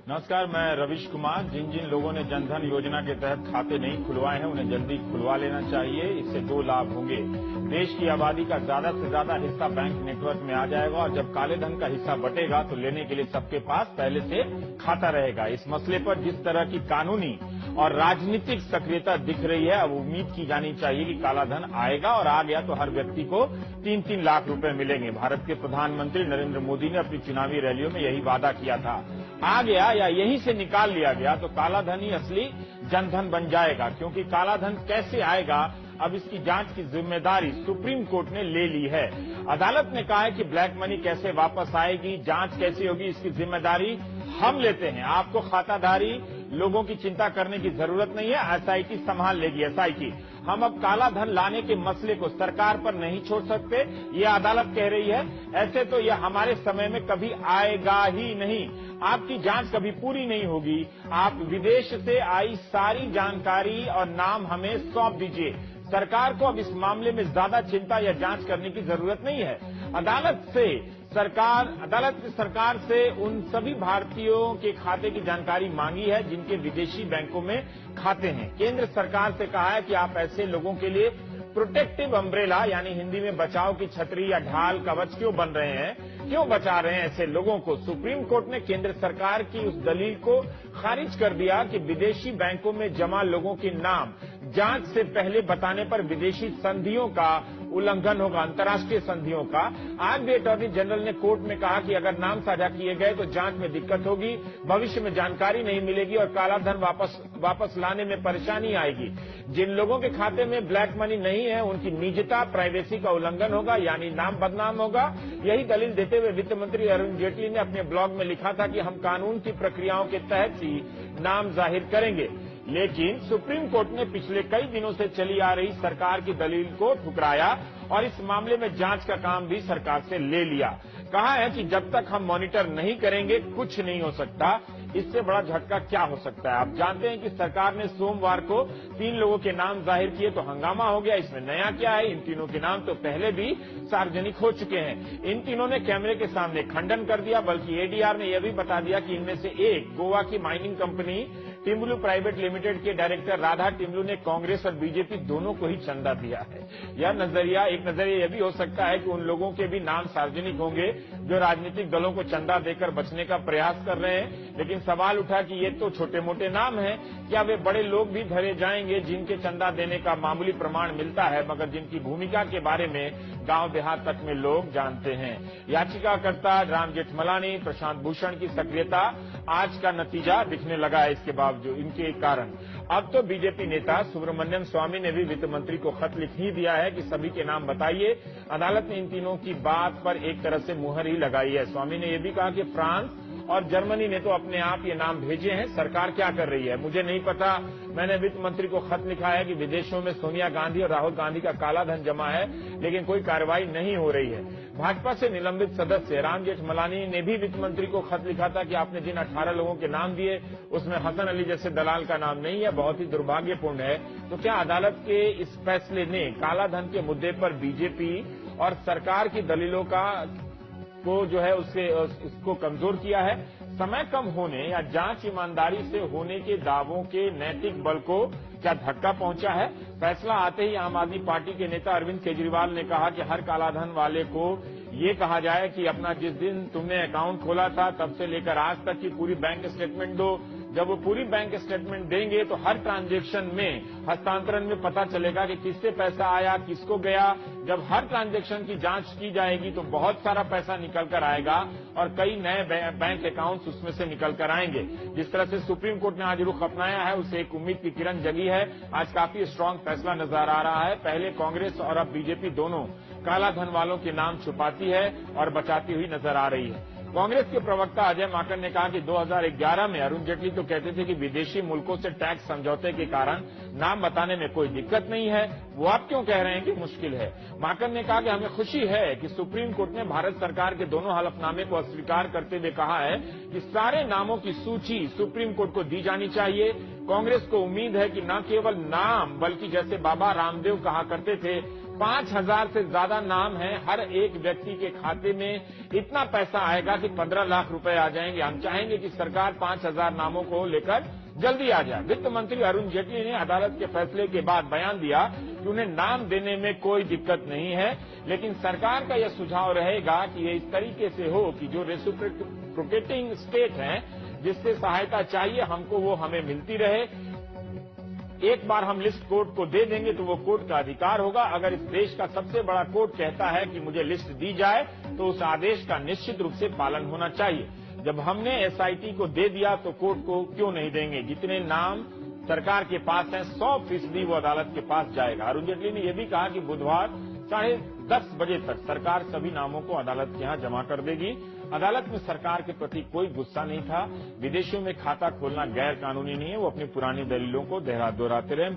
नमस्कार, मैं रविश कुमार। जिन जिन लोगों ने जनधन योजना के तहत खाते नहीं खुलवाए हैं उन्हें जल्दी खुलवा लेना चाहिए। इससे 2 लाभ होंगे। देश की आबादी का ज्यादा से ज्यादा हिस्सा बैंक नेटवर्क में आ जाएगा और जब काले धन का हिस्सा बटेगा तो लेने के लिए सबके पास पहले से खाता रहेगा। इस मसले पर जिस तरह की कानूनी और राजनीतिक सक्रियता दिख रही है, अब उम्मीद की जानी चाहिए कि काला धन आएगा और आ गया तो हर व्यक्ति को 3-3 लाख रुपए मिलेंगे। भारत के प्रधानमंत्री नरेंद्र मोदी ने अपनी चुनावी रैलियों में यही वादा किया था। आ गया या यहीं से निकाल लिया गया तो काला धन ही असली जनधन बन जाएगा। क्योंकि काला धन कैसे आएगा, अब इसकी जांच की जिम्मेदारी सुप्रीम कोर्ट ने ले ली है। अदालत ने कहा है कि ब्लैक मनी कैसे वापस आएगी, जांच कैसे होगी, इसकी जिम्मेदारी हम लेते हैं। आपको खाताधारी लोगों की चिंता करने की जरूरत नहीं है, एसआईटी संभाल लेगी। एसआईटी हम अब काला धन लाने के मसले को सरकार पर नहीं छोड़ सकते, ये अदालत कह रही है। ऐसे तो यह हमारे समय में कभी आएगा ही नहीं। आपकी जांच कभी पूरी नहीं होगी। आप विदेश से आई सारी जानकारी और नाम हमें सौंप दीजिए। सरकार को अब इस मामले में ज्यादा चिंता या जांच करने की जरूरत नहीं है। अदालत ने सरकार से उन सभी भारतीयों के खाते की जानकारी मांगी है जिनके विदेशी बैंकों में खाते हैं। केंद्र सरकार से कहा है कि आप ऐसे लोगों के लिए प्रोटेक्टिव अम्ब्रेला यानी हिंदी में बचाव की छतरी या ढाल कवच क्यों बन रहे हैं, क्यों बचा रहे हैं ऐसे लोगों को। सुप्रीम कोर्ट ने केंद्र सरकार की उस दलील को खारिज कर दिया कि विदेशी बैंकों में जमा लोगों के नाम जांच से पहले बताने पर विदेशी संधियों का उल्लंघन होगा, अंतर्राष्ट्रीय संधियों का। आज भी अटॉर्नी जनरल ने कोर्ट में कहा कि अगर नाम साझा किए गए तो जांच में दिक्कत होगी, भविष्य में जानकारी नहीं मिलेगी और काला धन वापस लाने में परेशानी आएगी। जिन लोगों के खाते में ब्लैक मनी नहीं है उनकी निजता, प्राइवेसी का उल्लंघन होगा, यानी नाम बदनाम होगा। यही दलील देते हुए वित्त मंत्री अरुण जेटली ने अपने ब्लॉग में लिखा था कि हम कानून की प्रक्रियाओं के तहत ही नाम जाहिर करेंगे। लेकिन सुप्रीम कोर्ट ने पिछले कई दिनों से चली आ रही सरकार की दलील को ठुकराया और इस मामले में जांच का काम भी सरकार से ले लिया। कहा है कि जब तक हम मॉनिटर नहीं करेंगे कुछ नहीं हो सकता। इससे बड़ा झटका क्या हो सकता है। आप जानते हैं कि सरकार ने सोमवार को 3 लोगों के नाम जाहिर किए तो हंगामा हो गया। इसमें नया क्या है, इन तीनों के नाम तो पहले भी सार्वजनिक हो चुके हैं। इन तीनों ने कैमरे के सामने खंडन कर दिया, बल्कि एडीआर ने यह भी बता दिया कि इनमें से एक गोवा की mining company Timblo private limited के डायरेक्टर राधा टिम्बलू ने कांग्रेस और बीजेपी दोनों को ही चंदा दिया है। एक नजरिया यह भी हो सकता है कि उन लोगों के भी नाम सार्वजनिक होंगे जो राजनीतिक दलों को चंदा देकर बचने का प्रयास कर रहे हैं। लेकिन सवाल उठा कि ये तो छोटे मोटे नाम हैं, क्या वे बड़े लोग भी धरे जाएंगे जिनके चंदा देने का मामूली प्रमाण मिलता है मगर जिनकी भूमिका के बारे में गांव देहात तक में लोग जानते हैं। याचिकाकर्ता राम जेठमलानी, प्रशांत भूषण की सक्रियता आज का नतीजा दिखने लगा है। इसके बावजूद इनके कारण अब तो बीजेपी नेता सुब्रमण्यम स्वामी ने भी वित्त मंत्री को खत लिख ही दिया है कि सभी के नाम बताइए। अदालत ने इन तीनों की बात पर एक तरह से मुहर ही लगाई है। स्वामी ने यह भी कहा कि फ्रांस और जर्मनी ने तो अपने आप ये नाम भेजे हैं, सरकार क्या कर रही है मुझे नहीं पता। मैंने वित्त मंत्री को खत लिखा है कि विदेशों में सोनिया गांधी और राहुल गांधी का काला धन जमा है लेकिन कोई कार्रवाई नहीं हो रही है। भाजपा से निलंबित सदस्य राम जेठमलानी ने भी वित्त मंत्री को खत लिखा था कि आपने जिन 18 लोगों के नाम दिए उसमें हसन अली जैसे दलाल का नाम नहीं है, बहुत ही दुर्भाग्यपूर्ण है। तो क्या अदालत के इस फैसले ने काला धन के मुद्दे पर बीजेपी और सरकार की दलीलों को जो है उसको कमजोर किया है? समय कम होने या जांच ईमानदारी से होने के दावों के नैतिक बल को क्या धक्का पहुंचा है? फैसला आते ही आम आदमी पार्टी के नेता अरविंद केजरीवाल ने कहा कि हर कालाधन वाले को ये कहा जाए कि अपना जिस दिन तुमने अकाउंट खोला था तब से लेकर आज तक की पूरी बैंक स्टेटमेंट दो। जब वो पूरी बैंक स्टेटमेंट देंगे तो हर ट्रांजैक्शन में, हस्तांतरण में पता चलेगा कि किससे पैसा आया, किसको गया। जब हर ट्रांजैक्शन की जांच की जाएगी तो बहुत सारा पैसा निकल कर आएगा और कई नए बैंक अकाउंट्स उसमें से निकल कर आएंगे। जिस तरह से सुप्रीम कोर्ट ने आज रुख अपनाया है उससे एक उम्मीद की किरण जगी है। आज काफी स्ट्रांग फैसला नजर आ रहा है। पहले कांग्रेस और अब बीजेपी दोनों काला धन वालों के नाम छुपाती है और बचाती हुई नजर आ रही है। कांग्रेस के प्रवक्ता अजय माकन ने कहा कि 2011 में अरुण जेटली तो कहते थे कि विदेशी मुल्कों से टैक्स समझौते के कारण नाम बताने में कोई दिक्कत नहीं है, वो आप क्यों कह रहे हैं कि मुश्किल है। माकन ने कहा कि हमें खुशी है कि सुप्रीम कोर्ट ने भारत सरकार के दोनों हलफनामे को अस्वीकार करते हुए कहा है कि सारे नामों की सूची सुप्रीम कोर्ट को दी जानी चाहिए। कांग्रेस को उम्मीद है कि न केवल नाम बल्कि जैसे बाबा रामदेव कहा करते थे 5,000 से ज्यादा नाम है, हर एक व्यक्ति के खाते में इतना पैसा आएगा कि 15 लाख रुपए आ जाएंगे। हम चाहेंगे कि सरकार 5,000 नामों को लेकर जल्दी आ जाए। वित्त मंत्री अरुण जेटली ने अदालत के फैसले के बाद बयान दिया कि उन्हें नाम देने में कोई दिक्कत नहीं है, लेकिन सरकार का यह सुझाव रहेगा कि ये इस तरीके से हो कि जो रेसिप्रोकेटिंग स्टेट हैं, जिससे सहायता चाहिए हमको, वो हमें मिलती रहे। एक बार हम लिस्ट कोर्ट को दे देंगे तो वो कोर्ट का अधिकार होगा। अगर इस देश का सबसे बड़ा कोर्ट कहता है कि मुझे लिस्ट दी जाए तो उस आदेश का निश्चित रूप से पालन होना चाहिए। जब हमने एसआईटी को दे दिया तो कोर्ट को क्यों नहीं देंगे? जितने नाम सरकार के पास हैं 100% वो अदालत के पास जाएगा। अरुण जेटली ने यह भी कहा कि बुधवार 10:30 बजे तक सरकार सभी नामों को अदालत के यहां जमा कर देगी। अदालत में सरकार के प्रति कोई गुस्सा नहीं था। विदेशों में खाता खोलना गैर कानूनी नहीं है, वो अपनी पुरानी दलीलों को दोहराते रहे।